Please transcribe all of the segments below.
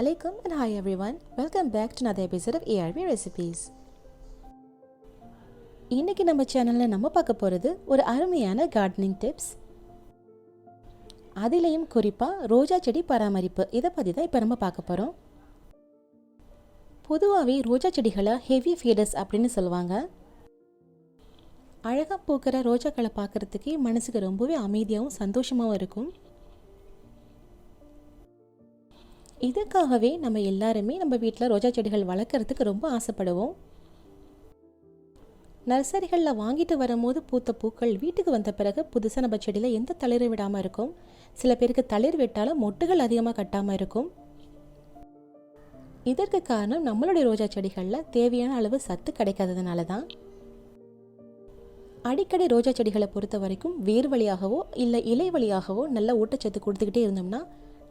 alaikum and hi everyone. Welcome back to another episode of ARB Recipes. இன்னைக்கு நம்ம சேனல்ல நம்ம பார்க்க போறது ஒரு அருமையான கார்டனிங் டிப்ஸ். அதிலையும் குறிப்பா ரோஜா செடி பராமரிப்பு இதை பத்தி தான் இப்போ நம்ம பார்க்க போறோம். பொதுவாகவே ரோஜா செடிகளை ஹெவி ஃபீடர்ஸ் அப்படின்னு சொல்லுவாங்க. அழகாக பூக்கிற ரோஜாக்களை பார்க்குறதுக்கே மனசுக்கு ரொம்பவே அமைதியாகவும் சந்தோஷமாகவும் இருக்கும். இதுக்காகவே நம்ம எல்லாருமே நம்ம வீட்டில் ரோஜா செடிகள் வளர்க்குறதுக்கு ரொம்ப ஆசைப்படுவோம். நர்சரிகளில் வாங்கிட்டு வரும்போது பூத்த பூக்கள் வீட்டுக்கு வந்த பிறகு புதுசாக நம்ம செடியில் எந்த தளிர் விடாமல் இருக்கும். சில பேருக்கு தளிர் விட்டாலும் மொட்டுகள் அதிகமாக கட்டாமல் இருக்கும். இதற்கு காரணம் நம்மளுடைய ரோஜா செடிகளில் தேவையான அளவு சத்து கிடைக்காததுனால தான். அடிக்கடி ரோஜா செடிகளை பொறுத்த வரைக்கும் வேர் வழியாகவோ இல்லை இலை வழியாகவோ நல்ல ஊட்டச்சத்து கொடுத்துக்கிட்டே இருந்தோம்னா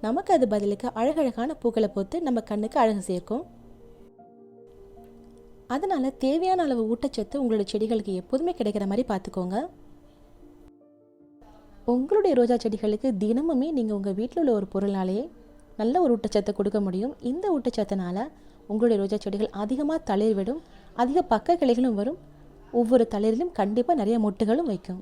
நமக்கு அது பதிலுக்கு அழகழகான பூக்களை பொறுத்து நம்ம கண்ணுக்கு அழகு சேர்க்கும். அதனால தேவையான அளவு ஊட்டச்சத்து உங்களோட செடிகளுக்கு எப்போதுமே கிடைக்கிற மாதிரி பார்த்துக்கோங்க. உங்களுடைய ரோஜா செடிகளுக்கு தினமுமே நீங்கள் உங்கள் வீட்டில் உள்ள ஒரு பொருளாலேயே நல்ல ஒரு ஊட்டச்சத்தை கொடுக்க முடியும். இந்த ஊட்டச்சத்தினால உங்களுடைய ரோஜா செடிகள் அதிகமாக தளிர் விடும், அதிக பக்க கிளைகளும் வரும். ஒவ்வொரு தளிரிலும் கண்டிப்பாக நிறைய மொட்டுகளும் வைக்கும்.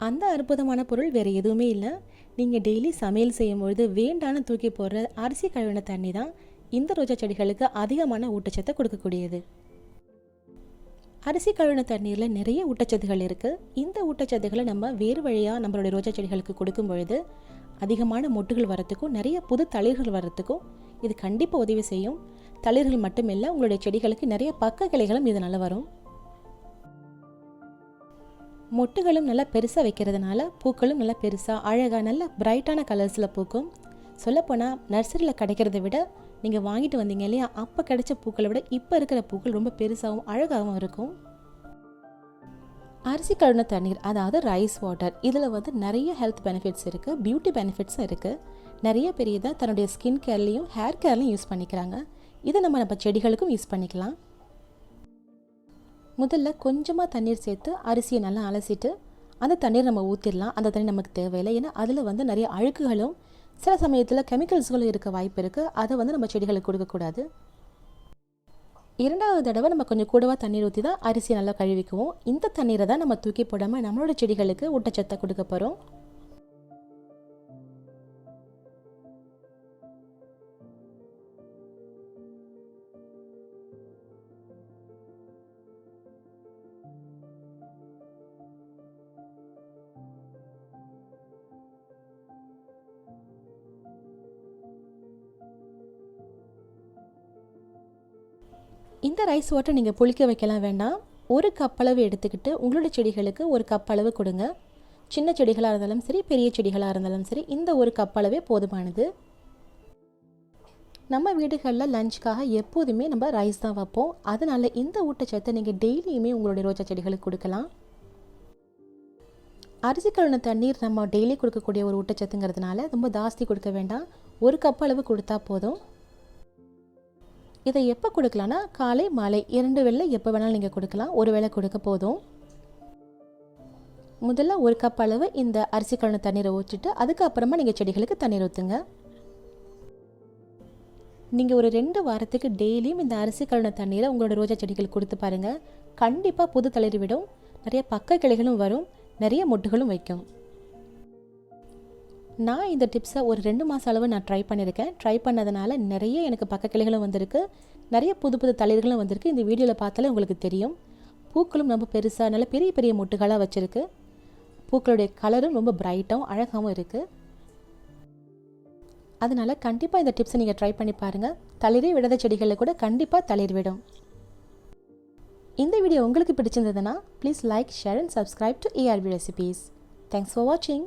அந்த அற்புதமான பொருள் வேறு எதுவுமே இல்லை. நீங்கள் டெய்லி சமையல் செய்யும்பொழுது வேண்டான்னு தூக்கி போடுற அரிசி கழுவின தண்ணி தான் இந்த ரோஜா செடிகளுக்கு அதிகமான ஊட்டச்சத்தை கொடுக்கக்கூடியது. அரிசி கழுவின தண்ணீரில் நிறைய ஊட்டச்சத்துகள் இருக்குது. இந்த ஊட்டச்சத்துக்களை நம்ம வேறு வழியாக நம்மளுடைய ரோஜா செடிகளுக்கு கொடுக்கும் பொழுது அதிகமான மொட்டுகள் வரத்துக்கும் நிறைய புது தளிர்கள் வரத்துக்கும் இது கண்டிப்பாக உதவி செய்யும். தளிர்கள் மட்டுமில்லை, உங்களுடைய செடிகளுக்கு நிறைய பக்க கிளைகளும் இதனால் வரும். மொட்டுகளும் நல்லா பெருசாக வைக்கிறதுனால பூக்களும் நல்லா பெருசாக அழகாக நல்ல பிரைட்டான கலர்ஸில் பூக்கும். சொல்லப்போனால் நர்சரியில் கிடைக்கிறத விட நீங்கள் வாங்கிட்டு வந்தீங்க இல்லையா, அப்போ கிடைச்ச பூக்களை விட இப்போ இருக்கிற பூக்கள் ரொம்ப பெருசாகவும் அழகாகவும் இருக்கும். அரிசி கழுவின தண்ணீர், அதாவது ரைஸ் வாட்டர், இதில் நிறைய ஹெல்த் பெனிஃபிட்ஸ் இருக்குது, பியூட்டி பெனிஃபிட்ஸும் இருக்குது. நிறைய பேர் இதை தன்னுடைய ஸ்கின் கேர்லேயும் ஹேர் கேர்லையும் யூஸ் பண்ணிக்கிறாங்க. இதை நம்ம செடிகளுக்கும் யூஸ் பண்ணிக்கலாம். முதல்ல கொஞ்சமாக தண்ணீர் சேர்த்து அரிசியை நல்லா அலசிட்டு அந்த தண்ணீர் நம்ம ஊற்றிடலாம். அந்த தண்ணி நமக்கு தேவையில்லை, ஏன்னா அதில் நிறைய அழுக்குகளும் சில சமயத்தில் கெமிக்கல்ஸ்களும் இருக்க வாய்ப்பு இருக்குது. அதை நம்ம செடிகளுக்கு கொடுக்கக்கூடாது. இரண்டாவது தடவை நம்ம கொஞ்சம் கூடவா தண்ணீர் ஊற்றி தான் அரிசியை நல்லா கழுவிக்குவோம். இந்த தண்ணீரை தான் நம்ம தூக்கி போடாமல் நம்மளோட செடிகளுக்கு ஊட்டச்சத்தை கொடுக்க போகிறோம். இந்த ரைஸ் வாட்டர் நீங்கள் புளிக்க வைக்கலாம் வேண்டாம். ஒரு கப் அளவு எடுத்துக்கிட்டு உங்களோட செடிகளுக்கு ஒரு கப் அளவு கொடுங்க. சின்ன செடிகளாக இருந்தாலும் சரி, பெரிய செடிகளாக இருந்தாலும் சரி, இந்த ஒரு கப் அளவே போதுமானது. நம்ம வீடுகளில் லஞ்சுக்காக எப்போதுமே நம்ம ரைஸ் தான் வைப்போம். அதனால் இந்த ஊட்டச்சத்தை நீங்கள் டெய்லியுமே உங்களுடைய ரோஜா செடிகளுக்கு கொடுக்கலாம். அரிசி கழுவின தண்ணீர் நம்ம டெய்லி கொடுக்கக்கூடிய ஒரு ஊட்டச்சத்துங்கிறதுனால ரொம்ப ஜாஸ்தி கொடுக்க வேண்டாம். ஒரு கப் அளவு கொடுத்தா போதும். இதை எப்போ கொடுக்கலான்னா காலை மாலை 2 வேளை எப்போ வேணாலும் நீங்கள் கொடுக்கலாம். ஒரு வேளை கொடுக்க போதும். முதல்ல ஒரு கப் அளவு இந்த அரிசி கழுவின தண்ணீரை ஊற்றிட்டு அதுக்கப்புறமா நீங்கள் செடிகளுக்கு தண்ணீர் ஊற்றுங்க. நீங்கள் ஒரு 2 வாரத்துக்கு டெய்லியும் இந்த அரிசி கழுவின தண்ணீரை உங்களோட ரோஜா செடிகளுக்கு கொடுத்து பாருங்கள். கண்டிப்பாக புது தளிர் விடும், நிறைய பக்க கிளைகளும் வரும், நிறைய மொட்டுகளும் வைக்கும். நான் இந்த டிப்ஸை ஒரு 2 மாதம் அளவு நான் ட்ரை பண்ணியிருக்கேன். ட்ரை பண்ணதுனால நிறைய எனக்கு பக்க கிளைகளும் வந்திருக்கு, நிறைய புது புது தளிர்களும் வந்திருக்கு. இந்த வீடியோவில் பார்த்தாலே உங்களுக்கு தெரியும். பூக்களும் ரொம்ப பெருசாக நல்ல பெரிய பெரிய மொட்டுகளாக வச்சுருக்கு. பூக்களுடைய கலரும் ரொம்ப பிரைட்டாகவும் அழகாகவும் இருக்குது. அதனால் கண்டிப்பாக இந்த டிப்ஸை நீங்கள் ட்ரை பண்ணி பாருங்கள். தளிரே விடாத செடிகளில் கூட கண்டிப்பாக தளிர் விடும். இந்த வீடியோ உங்களுக்கு பிடிச்சிருந்ததுன்னா please like, share and subscribe to ARB Recipes. Thanks for watching.